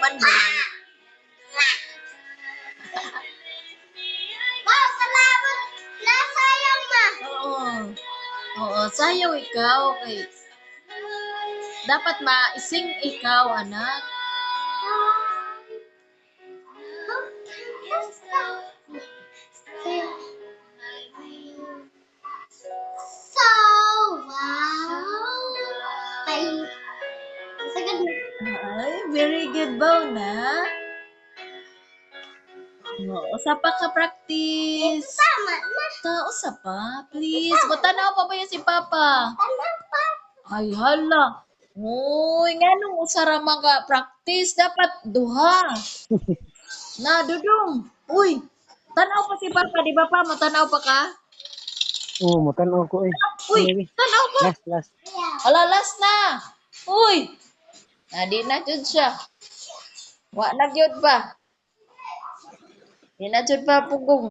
naman, baby. Wow, salamat. Nasayang ma. Oo. Oo, sayaw ikaw. Okay. Dapat maising ikaw, anak. So, wow. Ay, sagad na. Ay, very good ba na? Oo, usa pa ka practice. Tama na. Usa pa, please. Matanaw pa ba yan si Papa? Ano pa? Ay, hala. Uy, nga nung usara mga practice, dapat duha. Na, Dudong. Uy, tanaw pa si Papa, di ba pa? Matanaw pa ka? Oo, matanaw ko eh. Uy, Ano, tanaw pa. last. Ala, last na. Uy, di na jud siya. Wa na jud pa. Di na jud pa pugong.